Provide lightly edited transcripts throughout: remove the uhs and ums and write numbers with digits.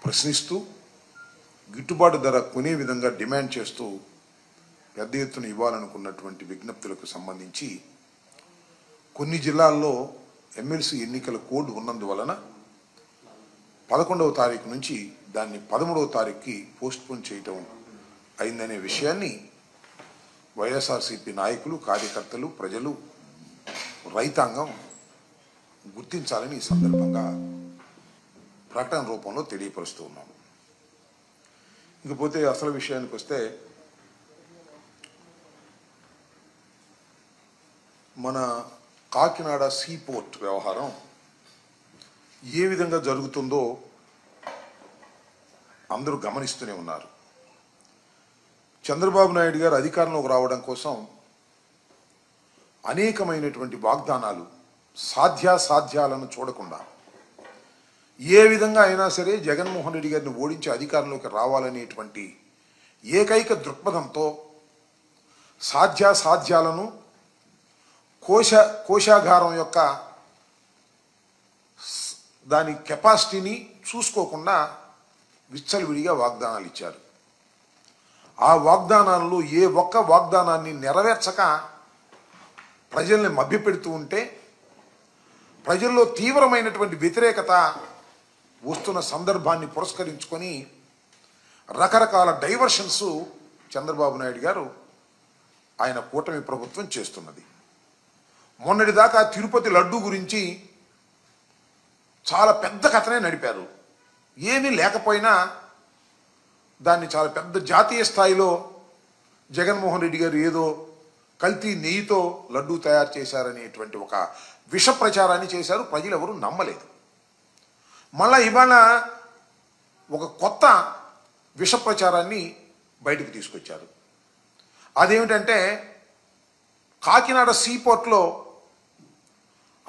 ప్రశ్నిస్తూ గిట్టుబాటు ధర కొనే విధంగా డిమాండ్ చేస్తూ పెద్ద ఎత్తున ఇవ్వాలనుకున్నటువంటి విజ్ఞప్తులకు సంబంధించి కొన్ని జిల్లాల్లో ఎమ్మెల్సీ ఎన్నికల కోడ్ ఉన్నందువలన 11వ తారీఖు నుంచి దాన్ని 13వ తారీఖుకి పోస్ట్పోన్ చేయటం అయిందనే విషయాన్ని వైఎస్ఆర్సీపీ నాయకులు, కార్యకర్తలు, ప్రజలు, రైతాంగం గుర్తించాలని ఈ సందర్భంగా ప్రకటన రూపంలో తెలియపరుస్తూ ఉన్నాం. ఇకపోతే అసలు విషయానికి వస్తే, మన కాకినాడ సీపోర్ట్ వ్యవహారం ఏ విధంగా జరుగుతుందో అందరూ గమనిస్తూనే ఉన్నారు. చంద్రబాబు నాయుడు గారు అధికారంలోకి రావడం కోసం అనేకమైనటువంటి వాగ్దానాలు, సాధ్యాసాధ్యాలను చూడకుండా ఏ విధంగా అయినా సరే జగన్మోహన్ రెడ్డి గారిని ఓడించి అధికారంలోకి రావాలనేటువంటి ఏకైక దృక్పథంతో సాధ్యాసాధ్యాలను, కోశాగారం యొక్క దాని కెపాసిటీని చూసుకోకుండా విచ్చలవిడిగా వాగ్దానాలు ఇచ్చారు. ఆ వాగ్దానాల్లో ఏ ఒక్క వాగ్దానాన్ని నెరవేర్చక ప్రజల్ని మభ్యపెడుతూ ఉంటే ప్రజల్లో తీవ్రమైనటువంటి వ్యతిరేకత వస్తున్న సందర్భాన్ని పురస్కరించుకొని రకరకాల డైవర్షన్స్ చంద్రబాబు నాయుడు గారు, ఆయన కూటమి ప్రభుత్వం చేస్తున్నది. మొన్నటిదాకా తిరుపతి లడ్డూ గురించి చాలా పెద్ద కథనే నడిపారు. ఏమీ లేకపోయినా దాన్ని చాలా పెద్ద జాతీయ స్థాయిలో జగన్మోహన్ రెడ్డి గారు ఏదో కల్తీ నెయ్యితో లడ్డూ తయారు చేశారనేటువంటి ఒక విష ప్రచారాన్ని చేశారు. ప్రజలు ఎవరు నమ్మలేదు. మళ్ళా ఇవాళ ఒక కొత్త విష ప్రచారాన్ని బయటకు తీసుకొచ్చారు. అదేమిటంటే, కాకినాడ సీపోర్ట్లో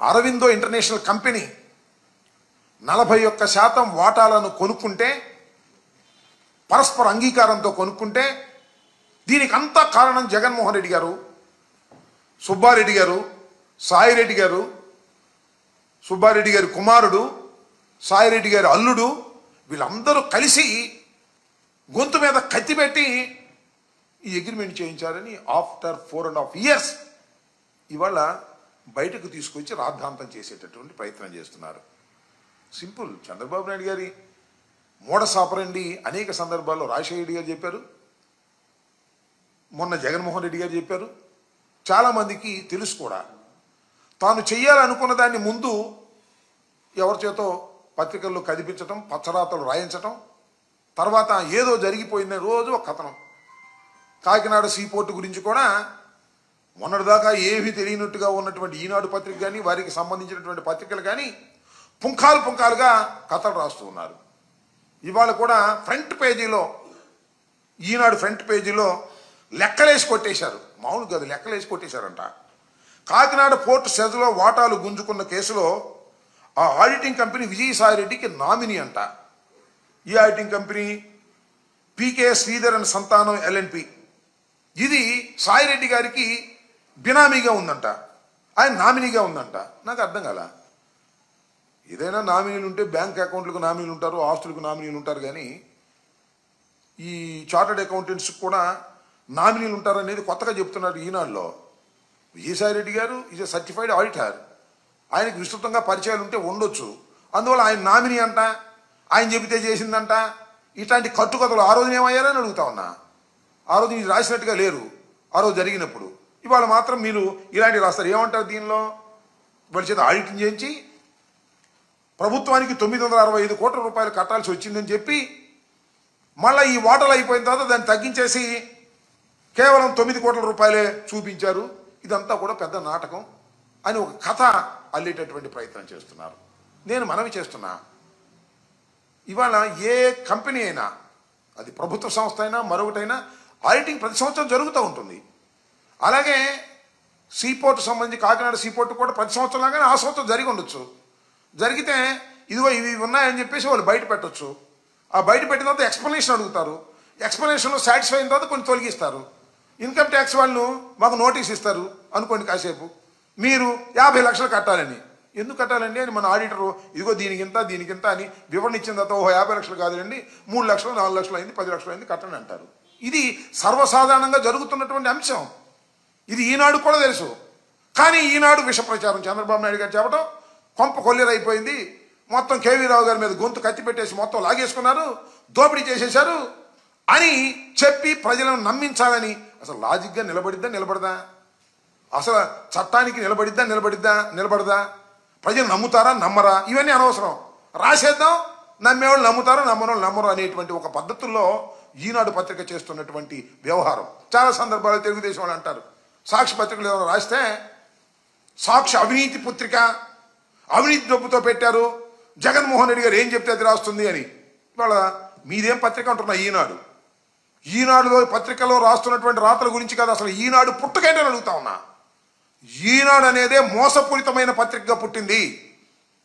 అరవిందో ఇంటర్నేషనల్ కంపెనీ 41% వాటాలను కొనుక్కుంటే, పరస్పర అంగీకారంతో కొనుక్కుంటే, దీనికి అంతా కారణం జగన్మోహన్ రెడ్డి గారు, సుబ్బారెడ్డి గారు, సాయిరెడ్డి గారు, సుబ్బారెడ్డి గారి కుమారుడు, సాయిరెడ్డి గారి అల్లుడు, వీళ్ళందరూ కలిసి గొంతు మీద కత్తి పెట్టి ఈ అగ్రిమెంట్ చేయించారని ఆఫ్టర్ 4.5 years ఇవాళ బయటకు తీసుకొచ్చి రాద్ధాంతం చేసేటటువంటి ప్రయత్నం చేస్తున్నారు. సింపుల్. చంద్రబాబు నాయుడు గారి మూఢసాపరండి అనేక సందర్భాల్లో రాజశేఖర రెడ్డి గారు చెప్పారు, మొన్న జగన్మోహన్ రెడ్డి గారు చెప్పారు. చాలామందికి తెలుసు కూడా. తాను చెయ్యాలనుకున్న దాన్ని ముందు ఎవరి చేతో పత్రికల్లో కదిపించటం, పచ్చరాతలు రాయించటం, తర్వాత ఏదో జరిగిపోయింది రోజు ఒక కథనం. కాకినాడ సీపోర్టు గురించి కూడా మొన్నటిదాకా ఏమీ తెలియనట్టుగా ఉన్నటువంటి ఈనాడు పత్రిక కానీ, వారికి సంబంధించినటువంటి పత్రికలు కానీ పుంఖాలుగా కథలు రాస్తూ ఉన్నారు. ఇవాళ కూడా ఫ్రంట్ పేజీలో, ఈనాడు ఫ్రంట్ పేజీలో లెక్కలేసి కొట్టేశారు. మామూలు కాదు, లెక్కలేసి కొట్టేశారంట. కాకినాడ పోర్టు సెజ్లో వాటాలు గుంజుకున్న కేసులో ఆ ఆడిటింగ్ కంపెనీ విజయసాయిరెడ్డికి నామినీ అంట. ఈ auditing company PK Sridhar and సంతానం ఎల్ఎన్పి. ఇది సాయిరెడ్డి గారికి బినామీగా ఉందంట, ఆయన నామినీగా ఉందంట. నాకు అర్థం కాల. ఏదైనా నామినీలు ఉంటే బ్యాంక్ అకౌంట్లకు నామినీలు ఉంటారు, ఆస్తులకు నామినీలు ఉంటారు, కానీ ఈ చార్టర్డ్ అకౌంటెంట్స్కి కూడా నామినీలు ఉంటారనేది కొత్తగా చెప్తున్నారు ఈనాడులో. విజయసాయిరెడ్డి గారు ఈజ్ ఎ సర్టిఫైడ్ ఆడిటర్. ఆయనకు విస్తృతంగా పరిచయాలు ఉంటే ఉండొచ్చు. అందువల్ల ఆయన నామినీ అంట, ఆయన చెబితే చేసిందంట. ఇట్లాంటి కట్టుకథలు ఆ రోజున ఏమయ్యారని అడుగుతా ఉన్నా. ఆ రోజు ఇది రాసినట్టుగా లేరు ఆ రోజు జరిగినప్పుడు. ఇవాళ మాత్రం మీరు ఇలాంటివి రాస్తారు. ఏమంటారు దీనిలో? వాళ్ళ చేత ఆడిటింగ్ చేయించి ప్రభుత్వానికి 965 కోట్ల రూపాయలు కట్టాల్సి వచ్చిందని చెప్పి మళ్ళీ ఈ వాటాలు అయిపోయిన తర్వాత దాన్ని తగ్గించేసి కేవలం 9 కోట్ల రూపాయలే చూపించారు. ఇదంతా కూడా పెద్ద నాటకం అని ఒక కథ అల్లేటటువంటి ప్రయత్నం చేస్తున్నారు. నేను మనవి చేస్తున్నా, ఇవాళ ఏ కంపెనీ అయినా, అది ప్రభుత్వ సంస్థ అయినా మరొకటైనా, ఆడిటింగ్ ప్రతి సంవత్సరం జరుగుతూ ఉంటుంది. అలాగే సీపోర్టు సంబంధించి కాకినాడ సీపోర్టు కూడా ప్రతి సంవత్సరం లాగానే ఆ సంవత్సరం జరిగి ఉండొచ్చు. జరిగితే ఇదిగో ఇవి ఉన్నాయని చెప్పేసి వాళ్ళు బయట పెట్టచ్చు. ఆ బయట పెట్టిన తర్వాత ఎక్స్ప్లెనేషన్ అడుగుతారు. ఎక్స్ప్లెనేషన్లో సాటిస్ఫై అయిన తర్వాత కొన్ని తొలగిస్తారు. ఇన్కమ్ ట్యాక్స్ వాళ్ళు మాకు నోటీస్ ఇస్తారు అనుకోండి, కాసేపు మీరు 50 లక్షలు కట్టాలని. ఎందుకు కట్టాలండి అని మన ఆడిటరు ఇదిగో దీనికింత అని వివరణ ఇచ్చిన తర్వాత 50 లక్షలు కాదులండి 3 లక్షలు 4 లక్షలు అయింది 10 లక్షలు అయింది కట్టండి అంటారు. ఇది సర్వసాధారణంగా జరుగుతున్నటువంటి అంశం. ఇది ఈనాడు కూడా తెలుసు. కానీ ఈనాడు విష ప్రచారం చంద్రబాబు నాయుడు గారు చెప్పడం కొంప కొల్లేరైపోయింది, మొత్తం కేవీ రావు గారి మీద గొంతు కత్తి పెట్టేసి మొత్తం లాగేసుకున్నారు, దోపిడీ చేసేశారు అని చెప్పి ప్రజలను నమ్మించాలని. అసలు లాజిక్గా నిలబడదా? అసలు చట్టానికి నిలబడదా? ప్రజలు నమ్ముతారా నమ్మరా ఇవన్నీ అనవసరం. రాసేద్దాం, నమ్మేవాళ్ళు నమ్ముతారా నమ్మరు అనేటువంటి ఒక పద్ధతుల్లో ఈనాడు పత్రిక చేస్తున్నటువంటి వ్యవహారం. చాలా సందర్భాలు తెలుగుదేశం వాళ్ళు అంటారు సాక్షి పత్రికలు ఏమైనా రాస్తే సాక్షి అవినీతి పత్రిక, అవినీతి డబ్బుతో పెట్టారు, జగన్మోహన్ రెడ్డి గారు ఏం చెప్తే అది రాస్తుంది అని. ఇవాళ మీదేం పత్రిక అంటున్నా ఈనాడులో పత్రికలో రాస్తున్నటువంటి రాతల గురించి కాదు, అసలు ఈనాడు పుట్టకేంటని అడుగుతా ఉన్నా. ఈనాడు అనేదే మోసపూరితమైన పత్రికగా పుట్టింది.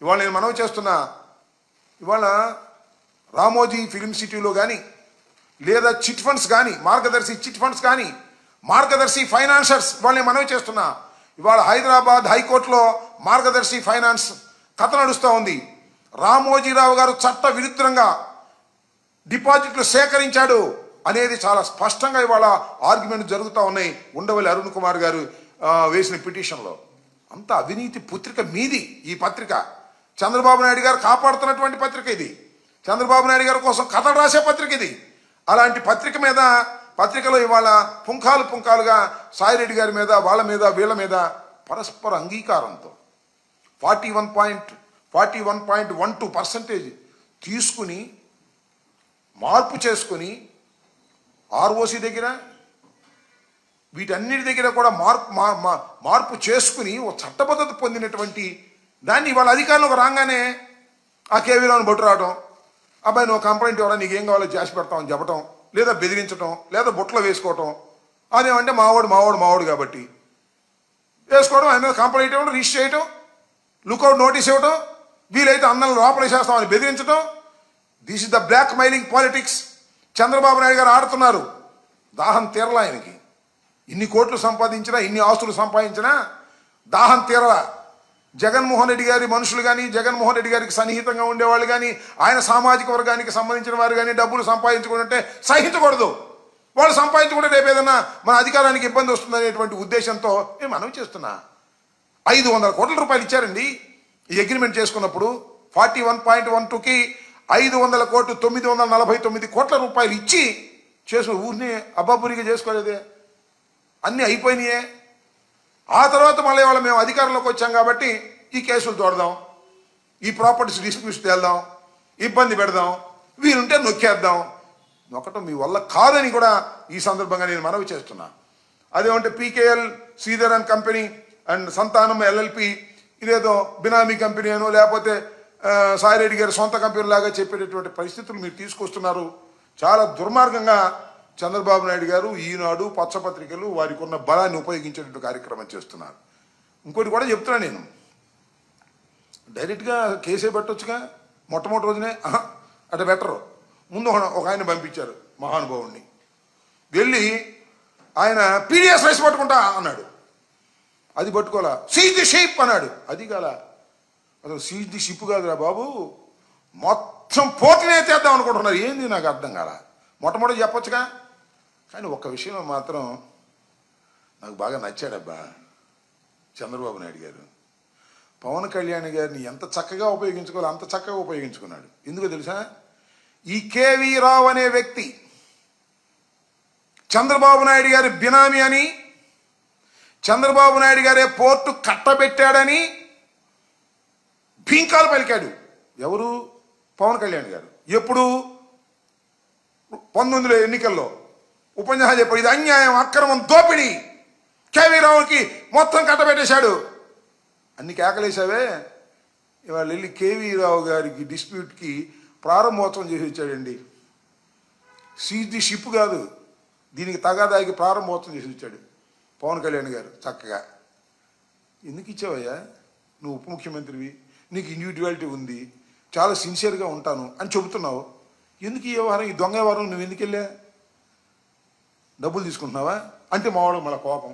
ఇవాళ నేను మనవి చేస్తున్నా, ఇవాళ రామోజీ ఫిలిం సిటీలో కానీ లేదా చిట్ ఫండ్స్ కానీ మార్గదర్శి చిట్ ఫండ్స్ కానీ మార్గదర్శి ఫైనాన్సర్స్ ఇవాళ నేను మనవి చేస్తున్నా. ఇవాళ హైదరాబాద్ హైకోర్టులో మార్గదర్శి ఫైనాన్స్ కథ నడుస్తూ ఉంది. రామోజీరావు గారు చట్ట విరుద్ధంగా డిపాజిట్లు సేకరించాడు అనేది చాలా స్పష్టంగా ఇవాళ ఆర్గ్యుమెంట్ జరుగుతూ ఉన్నాయి. ఉండవల్లి అరుణ్ కుమార్ గారు వేసిన పిటిషన్లో. అంత అవినీతి పత్రిక మీది. ఈ పత్రిక చంద్రబాబు నాయుడు గారు కాపాడుతున్నటువంటి పత్రిక ఇది. చంద్రబాబు నాయుడు గారి కోసం కథలు రాసే పత్రిక ఇది. అలాంటి పత్రిక మీద పత్రికలో ఇవాళ పుంఖాలుగా సాయిరెడ్డి గారి మీద వీళ్ళ మీద పరస్పర అంగీకారంతో 41.12% తీసుకుని మార్పు చేసుకుని ఆర్ఓసి దగ్గర వీటన్నిటి దగ్గర కూడా మార్పు చేసుకుని ఓ చట్టబద్ధత పొందినటువంటి దాన్ని ఇవాళ అధికారంలోకి రాగానే ఆ కేవీరావుని బొట్టు రావడం, అబ్బాయి నువ్వు కంప్లైంట్ ఇవ్వడం, నీకేం కావాలో చేసి పెడతామని చెప్పడం, లేదా బెదిరించడం, లేదా బొట్లో వేసుకోవటం. అదేమంటే మావాడు కాబట్టి వేసుకోవడం, ఆయన మీద కంప్లైంట్ ఇవ్వడం, రిజిస్టర్ చేయటం, లుకౌట్ నోటీస్ ఇవ్వడం, వీలైతే అన్నలను లోపలేసేస్తామని బెదిరించడం. This is the blackmailing politics Chandrababu Naidu garu ఆడుతున్నారు. దాహం తీరలా ఆయనకి. ఇన్ని కోట్లు సంపాదించినా, ఇన్ని ఆస్తులు సంపాదించినా దాహం తీరలా. జగన్మోహన్ రెడ్డి గారి మనుషులు కానీ, జగన్మోహన్ రెడ్డి గారికి సన్నిహితంగా ఉండేవాళ్ళు కానీ, ఆయన సామాజిక వర్గానికి సంబంధించిన వారు కానీ డబ్బులు సంపాదించుకుంటే సహించకూడదు. వాళ్ళు సంపాదించుకుంటే రేపు ఏదన్నా మన అధికారానికి ఇబ్బంది వస్తుందనేటువంటి ఉద్దేశంతో నేను మనవి చేస్తున్నా. 500 కోట్ల రూపాయలు ఇచ్చారండి ఈ అగ్రిమెంట్ చేసుకున్నప్పుడు. 41.12కి 500 కోట్లు 949 కోట్ల రూపాయలు ఇచ్చి చేసుకుని ఊరిని అబ్బాబురిగా చేసుకోలేదే, అన్నీ అయిపోయినాయే. ఆ తర్వాత మళ్ళీ వాళ్ళ మేము అధికారంలోకి వచ్చాం కాబట్టి ఈ కేసులు తోడదాం, ఈ ప్రాపర్టీస్ డిస్ప్యూట్స్ తేల్దాం, ఇబ్బంది పెడదాం, వీరుంటే నొక్కేద్దాం. నొక్కటం మీ వల్ల కాదని కూడా ఈ సందర్భంగా నేను మనవి చేస్తున్నా. అదేమంటే PKL Sridhar and company and సంతానం ఎల్ఎల్పి ఇదేదో బినామీ కంపెనీ అనో లేకపోతే సాయిరెడ్డి గారి సొంత కంపెనీ లాగా చెప్పేటటువంటి పరిస్థితులు మీరు తీసుకొస్తున్నారు. చాలా దుర్మార్గంగా చంద్రబాబు నాయుడు గారు ఈనాడు పచ్చపత్రికలు వారికి ఉన్న బలాన్ని ఉపయోగించేటువంటి కార్యక్రమం చేస్తున్నారు. ఇంకోటి కూడా చెప్తున్నా, నేను డైరెక్ట్గా కేసే పెట్టొచ్చుగా. మొట్టమొదటి రోజునే అటు బెటరు. ముందు ఒక ఆయన పంపించారు మహానుభావుడిని, వెళ్ళి ఆయన పీడిఎస్ రైస్ పట్టుకుంటా అన్నాడు. అది పట్టుకోవాలా, సీజ్ ది షిప్ అన్నాడు. అది కాల, అసలు సీజ్ ది షిప్ కాదురా బాబు, మొత్తం పోటీనే చేద్దాం అనుకుంటున్నారు. ఏంది నాకు అర్థం కాల. మొట్టమొదటి చెప్పొచ్చుగా. కానీ ఒక్క విషయం మాత్రం నాకు బాగా నచ్చాడబ్బా, చంద్రబాబు నాయుడు గారు పవన్ కళ్యాణ్ గారిని ఎంత చక్కగా ఉపయోగించుకోవాలో అంత చక్కగా ఉపయోగించుకున్నాడు. ఎందుకో తెలుసా, ఈ కేవీ రావు అనే వ్యక్తి చంద్రబాబు నాయుడు గారి బినామీ అని, చంద్రబాబు నాయుడు గారే పోర్టు కట్టబెట్టాడని భీంకాలు పలికాడు. ఎవరు? పవన్ కళ్యాణ్ గారు. ఎప్పుడు? 19 ఎన్నికల్లో ఉపన్యాసం చెప్పాడు. ఇది అన్యాయం, అక్రమం, దోపిడీ, కేవీ రావుకి మొత్తం కట్టబెట్టేశాడు. అన్ని కేకలేసావే. ఇవాళ వెళ్ళి కేవీ రావు గారికి డిస్ప్యూట్కి ప్రారంభోత్సవం చేసి వచ్చాడండి. సీజ్ ది షిప్ కాదు, దీనికి తగాదాకి ప్రారంభోత్సవం చేసి వచ్చాడు పవన్ కళ్యాణ్ గారు. చక్కగా ఎందుకు ఇచ్చావయ్యా, నువ్వు ఉప ముఖ్యమంత్రివి, నీకు ఇండివిజువాలిటీ ఉంది, చాలా సిన్సియర్గా ఉంటాను అని చెబుతున్నావు. ఎందుకు ఈ వ్యవహారం, ఈ దొంగ వ్యవహారం నువ్వు ఎందుకు వెళ్ళా? డబ్బులు తీసుకుంటున్నావా అంటే మావాడు మళ్ళీ కోపం.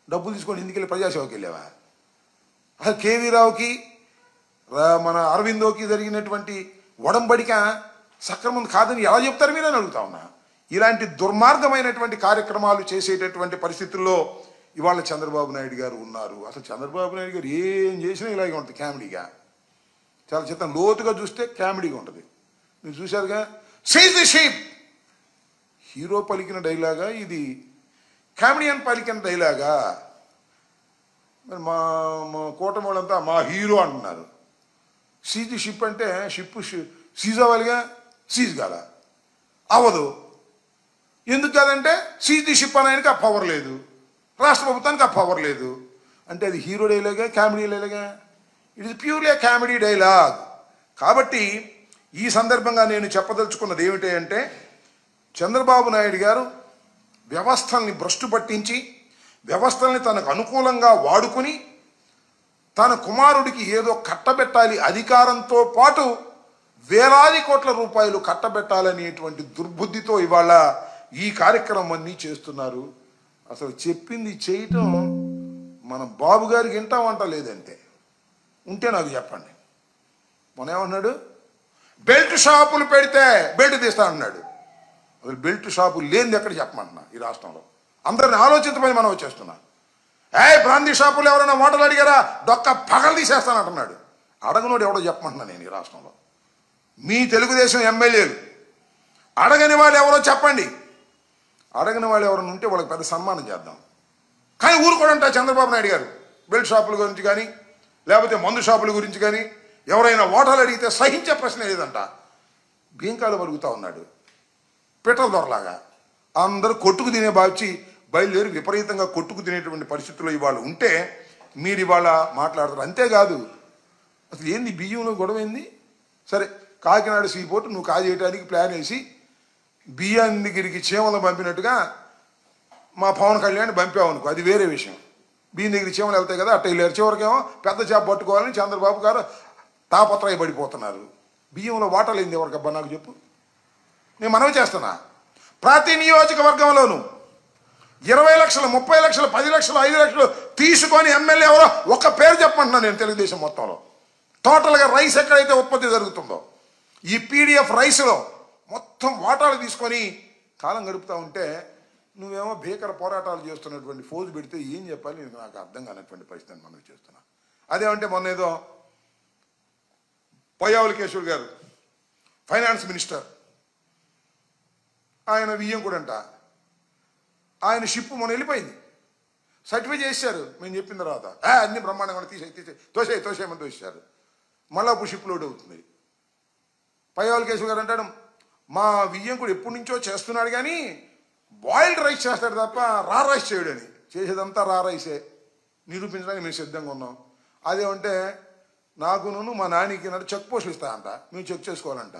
డబ్బులు తీసుకొని ఎందుకు వెళ్ళి ప్రజాసేవకి వెళ్ళావా? అసలు కేవీ రావుకి మన అరవిందోకి జరిగినటువంటి ఒడంబడిక సక్రమం కాదని ఎలా చెప్తారు మీరు అని అడుగుతా ఉన్నా. ఇలాంటి దుర్మార్గమైనటువంటి కార్యక్రమాలు చేసేటటువంటి పరిస్థితుల్లో ఇవాళ చంద్రబాబు నాయుడు గారు ఉన్నారు. అసలు చంద్రబాబు నాయుడు గారు ఏం చేసినా ఇలాగే ఉంటుంది, కామెడీగా. చాలా చిత్తం లోతుగా చూస్తే కామెడీగా ఉంటుంది. మీరు చూశారుగా, సీజ్ ది షీప్. హీరో పలికిన డైలాగా ఇది, కామెడియన్ పలికిన డైలాగా. మరి మా కూటమి వాళ్ళంతా మా హీరో అంటున్నారు. సీజ్ ది షిప్ అంటే షిప్ సీజ్ అవ్వాలిగా, సీజ్ కాదా? అవ్వదు. ఎందుకు కాదంటే సీజ్ ది షిప్ అని ఆయనకి ఆ పవర్ లేదు, రాష్ట్ర ప్రభుత్వానికి ఆ పవర్ లేదు. అంటే అది హీరో డైలాగా, కామెడీ డైలాగా? It is purely comedy dialogue. కాబట్టి ఈ సందర్భంగా నేను చెప్పదలుచుకున్నది ఏమిటి అంటే, చంద్రబాబు నాయుడు గారు వ్యవస్థల్ని భ్రష్టు పట్టించి వ్యవస్థల్ని తనకు అనుకూలంగా వాడుకుని తన కుమారుడికి ఏదో కట్టబెట్టాలి, అధికారంతో పాటు వేలాది కోట్ల రూపాయలు కట్టబెట్టాలనేటువంటి దుర్బుద్ధితో ఇవాళ ఈ కార్యక్రమం అన్నీ చేస్తున్నారు. అసలు చెప్పింది చేయటం మన బాబు గారికి వింటామంట లేదంటే, ఉంటే నాకు చెప్పండి. మొన్న ఏమన్నాడు, బెల్ట్ షాపులు పెడితే బెల్ట్ తీస్తా అన్నాడు. అసలు బెల్ట్ షాపులు లేనిది ఎక్కడ చెప్పమంటున్నా ఈ రాష్ట్రంలో. అందరిని ఆలోచించమని మనం వచ్చేస్తున్నా. బ్రాందీ షాపులు ఎవరైనా ఓటర్లు అడిగారా, డొక్క పగలు తీసేస్తానంటున్నాడు. అడగనోడు ఎవడో చెప్పమంటున్నా నేను ఈ రాష్ట్రంలో. మీ తెలుగుదేశం ఎమ్మెల్యేలు అడగని వాళ్ళు ఎవరో చెప్పండి. అడగని వాళ్ళు ఎవరైనా ఉంటే వాళ్ళకి పెద్ద సన్మానం చేద్దాం. కానీ ఊరుకోడంట చంద్రబాబు నాయుడు గారు బెల్ట్ షాపుల గురించి కానీ లేకపోతే మందు షాపుల గురించి కానీ ఎవరైనా ఓటర్లు అడిగితే సహించే ప్రశ్న లేదంట. బీంకాలు పరుగుతూ ఉన్నాడు పిట్టల దొరలాగా. అందరూ కొట్టుకు తినే భావించి బయలుదేరి విపరీతంగా కొట్టుకు తినేటువంటి పరిస్థితుల్లో ఇవాళ ఉంటే మీరు ఇవాళ మాట్లాడతారు. అంతేకాదు, అసలు ఏంది బియ్యంలో గొడవ ఏంది? సరే, కాకినాడ సీపోర్టు నువ్వు కాజేయడానికి ప్లాన్ వేసి బియ్యాన్ని దగ్గరికి చీమలు పంపినట్టుగా మా పవన్ కళ్యాణ్ పంపావు అనుకో, అది వేరే విషయం. బియ్యం దగ్గరికి చీమలు వెళ్తాయి కదా, అట్ట వెళ్ళారు. చివరికేమో పెద్ద చేప పట్టుకోవాలని చంద్రబాబు గారు తాపత్రయ పడిపోతున్నారు. బియ్యంలో వాటలు ఏంది ఎవరికబ్బా నాకు చెప్పు. నేను మనవి చేస్తున్నా, ప్రతి నియోజకవర్గంలోనూ 20 లక్షలు, 30 లక్షలు, 10 లక్షలు, 5 లక్షలు తీసుకొని ఎమ్మెల్యే ఎవరో ఒక పేరు చెప్పమంటున్నా నేను తెలుగుదేశం మొత్తంలో. టోటల్గా రైస్ ఎక్కడైతే ఉత్పత్తి జరుగుతుందో ఈ పీడిఎఫ్ రైస్లో మొత్తం వాటాలు తీసుకొని కాలం గడుపుతూ ఉంటే నువ్వేమో భీకర పోరాటాలు చేస్తున్నటువంటి ఫోజు పెడితే ఏం చెప్పాలి నేను నాకు అర్థం కానటువంటి పరిస్థితిని మనం చేస్తున్నా. అదేమంటే మొన్న ఏదో పయ్యావుల కేశవులు గారు ఫైనాన్స్ మినిస్టర్, ఆయన వియ్యం కూడా అంట, ఆయన షిప్ మొన్న వెళ్ళిపోయింది, సర్టిఫై చేశారు. మేము చెప్పిన తర్వాత అన్ని బ్రహ్మాండంగా తోసేయమని తోసేశారు. మళ్ళీ అప్పుడు షిప్ లోడ్ అవుతుంది. పయ్యావుల కేశవ్ గారు అంటాడు, మా వియ్యం కూడా ఎప్పటి నుంచో చేస్తున్నాడు కానీ బాయిల్డ్ రైస్ చేస్తాడు తప్ప రా రైస్ చేయడని. చేసేదంతా రా రైసే నిరూపించడానికి మేము సిద్ధంగా ఉన్నాం. అదేమంటే నాకును మా నానికి నాడు చెక్ పోస్టులు ఇస్తాయంట, మేము చెక్ చేసుకోవాలంట.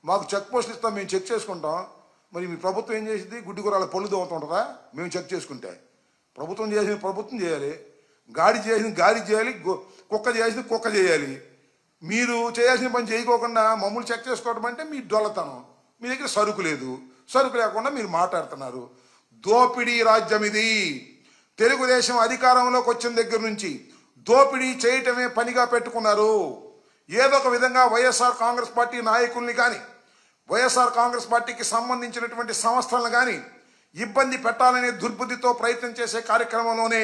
మాకు చెక్ పోస్టులు ఇస్తాం, మేము చెక్ చేసుకుంటాం. మరి మీ ప్రభుత్వం ఏం చేసింది? గుడ్డి కూరల పళ్ళు దోవుతుంటుందా మేము చెక్ చేసుకుంటే? ప్రభుత్వం చేసింది ప్రభుత్వం చేయాలి, గాడి చేసింది గాడి చేయాలి, కుక్క చేసింది కుక్క చేయాలి. మీరు చేయాల్సిన పని చేయకోకుండా మమ్మల్ని చెక్ చేసుకోవడం అంటే మీ డొల్లతనం. మీ దగ్గర సరుకు లేదు, సరుకు లేకుండా మీరు మాట్లాడుతున్నారు. దోపిడీ రాజ్యం ఇది. తెలుగుదేశం అధికారంలోకి వచ్చిన దగ్గర నుంచి దోపిడీ చేయటమే పనిగా పెట్టుకున్నారు. ఏదో ఒక విధంగా వైఎస్ఆర్ కాంగ్రెస్ పార్టీ నాయకుల్ని కానీ వైఎస్ఆర్ కాంగ్రెస్ పార్టీకి సంబంధించినటువంటి సంస్థలను కానీ ఇబ్బంది పెట్టాలనే దుర్బుద్ధితో ప్రయత్నం చేసే కార్యక్రమంలోనే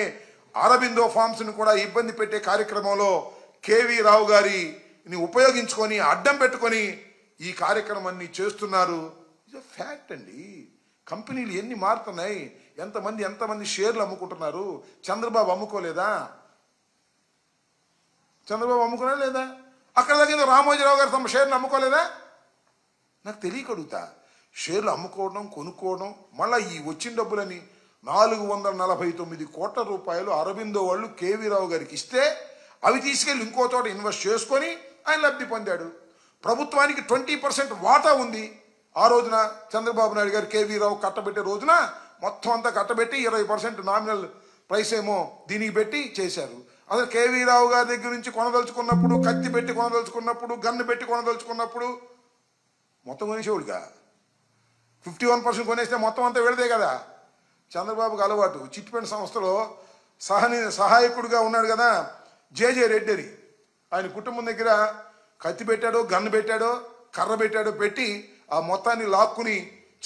అరబిందో ఫార్మ్స్ని కూడా ఇబ్బంది పెట్టే కార్యక్రమంలో కేవీ రావు గారిని ఉపయోగించుకొని అడ్డం పెట్టుకొని ఈ కార్యక్రమాన్ని చేస్తున్నారు. ఇది ఫ్యాక్ట్ అండి. కంపెనీలు ఎన్ని మారుతున్నాయి, ఎంతమంది షేర్లు అమ్ముకుంటున్నారు. చంద్రబాబు అమ్ముకోలేదా? చంద్రబాబు అమ్ముకున్నా లేదా? అక్కడ దగ్గర రామోజీరావు గారు తమ షేర్లు అమ్ముకోలేదా? నాకు తెలియకడుగుతా. షేర్లు అమ్ముకోవడం, కొనుక్కోవడం, మళ్ళీ ఈ వచ్చిన డబ్బులని 449 కోట్ల రూపాయలు అరబిందో వాళ్ళు కేవీ రావు గారికి ఇస్తే అవి తీసుకెళ్ళి ఇంకో చోట ఇన్వెస్ట్ చేసుకొని ఆయన లబ్ధి పొందాడు. ప్రభుత్వానికి 20% వాటా ఉంది. ఆ రోజున చంద్రబాబు నాయుడు గారు కేవీ రావు కట్టబెట్టే రోజున మొత్తం అంతా కట్టబెట్టి 20% నామినల్ ప్రైస్ ఏమో దీనికి పెట్టి చేశారు. అసలు కేవీ రావు గారి దగ్గర నుంచి కొనదలుచుకున్నప్పుడు, కత్తి పెట్టి కొనదలుచుకున్నప్పుడు, గన్ను పెట్టి కొనదలుచుకున్నప్పుడు మొత్తం కొనేసేవాడుగా. 51% కొనేస్తే మొత్తం అంతా వెళదే కదా. చంద్రబాబుకి అలవాటు. చిట్ ఫండ్ సంస్థలో సహాయకుడిగా ఉన్నాడు కదా జేజే రెడ్డి అని. ఆయన కుటుంబం దగ్గర కత్తి పెట్టాడో గన్ను పెట్టాడో కర్ర పెట్టాడో పెట్టి ఆ మొత్తాన్ని లాక్కుని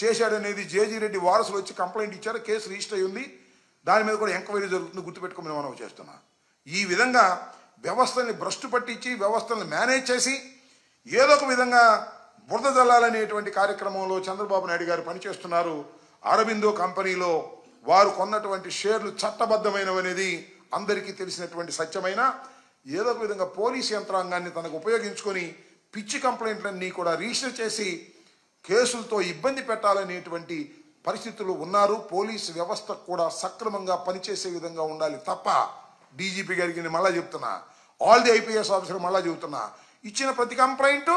చేశాడనేది జేజీ రెడ్డి వారసులు వచ్చి కంప్లైంట్ ఇచ్చారు. కేసు రిజిస్టర్ అయ్యి ఉంది. దాని మీద కూడా ఎంక్వైరీ జరుగుతుంది. గుర్తుపెట్టుకోమని మనం చేస్తున్నా. ఈ విధంగా వ్యవస్థల్ని భ్రష్టు పట్టించి వ్యవస్థల్ని మేనేజ్ చేసి ఏదో ఒక విధంగా బురద జల్లాలనేటువంటి కార్యక్రమంలో చంద్రబాబు నాయుడు గారు పనిచేస్తున్నారు. అరబిందో కంపెనీలో వారు కొన్నటువంటి షేర్లు చట్టబద్ధమైనవనేది అందరికీ తెలిసినటువంటి సత్యమైన ఏదో ఒక విధంగా పోలీసు యంత్రాంగాన్ని తనకు ఉపయోగించుకొని పిచ్చి కంప్లైంట్లన్నీ కూడా రిజిస్టర్ చేసి కేసులతో ఇబ్బంది పెట్టాలనేటువంటి పరిస్థితులు ఉన్నారు. పోలీసు వ్యవస్థ కూడా సక్రమంగా పనిచేసే విధంగా ఉండాలి తప్ప డీజీపీ గారికి నేను మళ్ళా చెప్తున్నా, ఆల్ ది ఐపీఎస్ ఆఫీసర్ మళ్ళా చెబుతున్నా, ఇచ్చిన ప్రతి కంప్లైంట్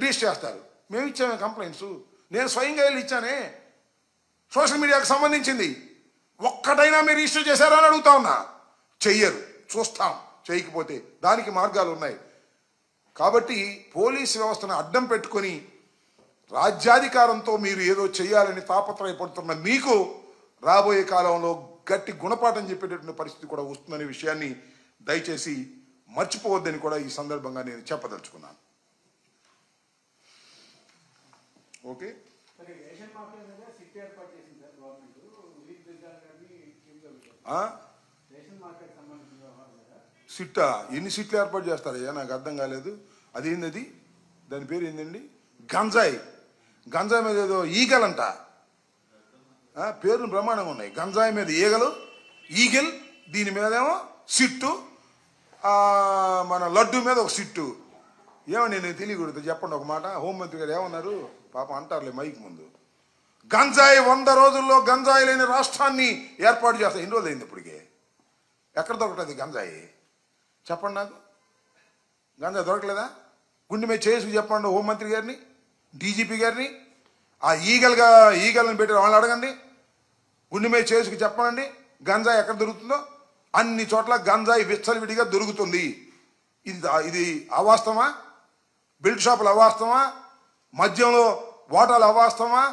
రిజిస్టర్ చేస్తారు. మేము ఇచ్చామే కంప్లైంట్స్, నేను స్వయంగా వెళ్ళి ఇచ్చానే, సోషల్ మీడియాకు సంబంధించింది. ఒక్కటైనా మీరు రిజిస్టర్ చేశారా అని అడుగుతా ఉన్నా. చెయ్యరు, చూస్తాం. చేయకపోతే దానికి మార్గాలు ఉన్నాయి. కాబట్టి పోలీసు వ్యవస్థను అడ్డం పెట్టుకొని రాజ్యాధికారంతో మీరు ఏదో చేయాలని తాపత్రయపడుతున్న మీకు రాబోయే కాలంలో గట్టి గుణపాఠం చెప్పేటటువంటి పరిస్థితి కూడా వస్తుందనే విషయాన్ని దయచేసి మర్చిపోవద్దని కూడా ఈ సందర్భంగా నేను చెప్పదలుచుకున్నాను. ఓకే, సిట్టా ఎన్ని సీట్లు ఏర్పాటు చేస్తారయ్యా? నాకు అర్థం కాలేదు. అదేంది, దాని పేరు ఏందండి? గంజాయి. గంజాయి మీద ఏదో ఈగలంట, పేర్లు బ్రహ్మాండంగా ఉన్నాయి. గంజాయి మీద ఈగలు, ఈగల్, దీని మీదేమో సిట్టు, మన లడ్డు మీద ఒక సిట్టు. ఏమని నేను తెలియకూడదు, చెప్పండి ఒక మాట. హోంమంత్రి గారు ఏమన్నారు పాపం అంటారులే మైక్ ముందు. గంజాయి 100 రోజుల్లో గంజాయి లేని రాష్ట్రాన్ని ఏర్పాటు చేస్తా. ఎన్ని రోజులు అయింది ఇప్పటికే? ఎక్కడ దొరకలేదు గంజాయి? చెప్పండి నాకు. గంజాయి దొరకలేదా? గుండె మీద చేసి చెప్పండి హోంమంత్రి గారిని, డీజీపీ గారిని. ఆ ఈగలను పెట్టి వాళ్ళని అడగండి. గుండె మీద చేసుకు చెప్పండి గంజాయి ఎక్కడ దొరుకుతుందో. అన్ని చోట్ల గంజాయి విచ్చలవిడిగా దొరుకుతుంది. ఇది అవాస్తవమా? బెల్ట్ షాపులు అవాస్తవమా? మద్యంలో వాటాలు అవాస్తవమా?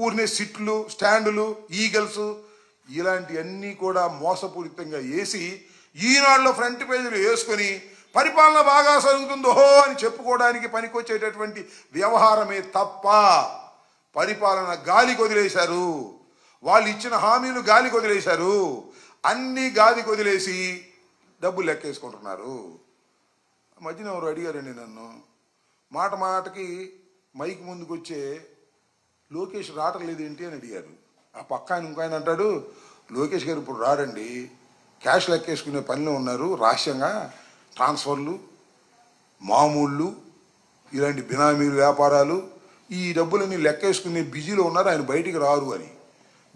ఊరినే సిట్లు, స్టాండులు, ఈగల్స్ ఇలాంటివన్నీ కూడా మోసపూరితంగా వేసి ఈనాడులో ఫ్రంట్ పేజీలు వేసుకొని పరిపాలన బాగా సాగుతుందో అని చెప్పుకోవడానికి పనికొచ్చేటటువంటి వ్యవహారమే తప్ప పరిపాలన గాలికి వదిలేశారు. వాళ్ళు ఇచ్చిన హామీలు గాలికి వదిలేశారు. అన్ని గాలికి వదిలేసి డబ్బులు లెక్కేసుకుంటున్నారు. మధ్యన ఎవరు అడిగారండి నన్ను, మాట మాటకి మైక్ ముందుకు వచ్చే లోకేష్ రావటం లేదేంటి అని అడిగారు. ఆ పక్క ఆయన ఇంకో ఆయన అంటాడు, లోకేష్ గారు ఇప్పుడు రాడండి, క్యాష్ లెక్కేసుకునే పనిలో ఉన్నారు, రహస్యంగా ట్రాన్స్ఫర్లు, మామూళ్ళు, ఇలాంటి బినామీలు, వ్యాపారాలు, ఈ డబ్బులన్నీ లెక్కేసుకునే బిజీలో ఉన్నారు, ఆయన బయటికి రారు అని.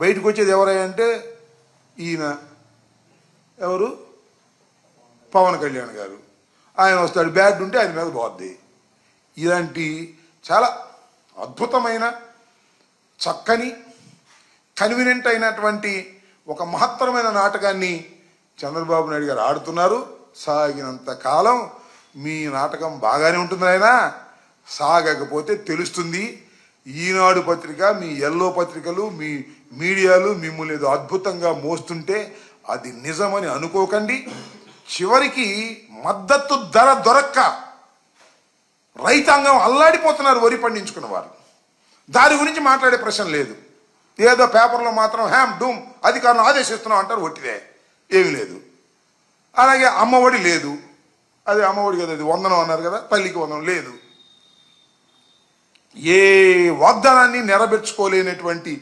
బయటకు వచ్చేది ఎవరంటే ఈయన ఎవరు, పవన్ కళ్యాణ్ గారు. ఆయన వస్తాడు, బ్యాడ్ ఉంటే ఆయన మీద పోద్ది. ఇలాంటి చాలా అద్భుతమైన చక్కని కన్వీనియంట్ అయినటువంటి ఒక మహత్తరమైన నాటకాన్ని చంద్రబాబు నాయుడు గారు ఆడుతున్నారు. సాగినంత కాలం మీ నాటకం బాగానే ఉంటుంది. ఆయన సాగకపోతే తెలుస్తుంది. ఈనాడు పత్రిక, మీ ఎల్లో పత్రికలు, మీ మీడియాలు మిమ్మల్ని ఏదో అద్భుతంగా మోస్తుంటే అది నిజమని అనుకోకండి. చివరికి మద్దతు ధర దొరక్క రైతాంగం అల్లాడిపోతున్నారు. వరి పండించుకున్న వారు దాని గురించి మాట్లాడే ప్రశ్న లేదు. ఏదో పేపర్లో మాత్రం హ్యామ్ డూమ్ అధికారులు ఆదేశిస్తున్నాం అంటారు, ఒట్టిదే, ఏమీ లేదు. అలాగే అమ్మఒడి లేదు, అది అమ్మఒడి కదా, అది వందనం అన్నారు కదా, తల్లికి వందనం లేదు. ఏ వాగ్దానాన్ని నెరవేర్చుకోలేనటువంటి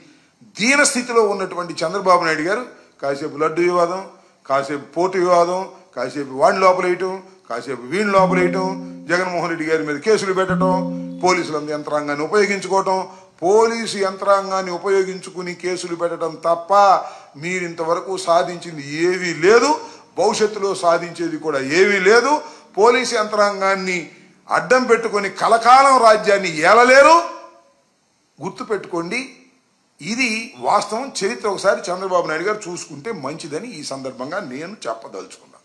దీనస్థితిలో ఉన్నటువంటి చంద్రబాబు నాయుడు గారు కాసేపు లడ్డు వివాదం, కాసేపు పోర్టు వివాదం, కాసేపు వాడిని లోపలేయటం, కాసేపు వీడిని లోపలేయటం, జగన్మోహన్ రెడ్డి గారి మీద కేసులు పెట్టడం, పోలీసుల యంత్రాంగాన్ని ఉపయోగించుకోవటం, పోలీసు యంత్రాంగాన్ని ఉపయోగించుకుని కేసులు పెట్టడం తప్ప మీరు ఇంతవరకు సాధించింది ఏమీ లేదు. భవిష్యత్తులో సాధించేది కూడా ఏమీ లేదు. పోలీసు యంత్రాంగాన్ని అడ్డం పెట్టుకొని కలకాలం రాజ్యాన్ని ఏలలేరు. గుర్తుపెట్టుకోండి, ఇది వాస్తవం. చరిత్ర ఒకసారి చంద్రబాబు నాయుడు గారు చూసుకుంటే మంచిదని ఈ సందర్భంగా నేను చెప్పదలుచుకున్నాను.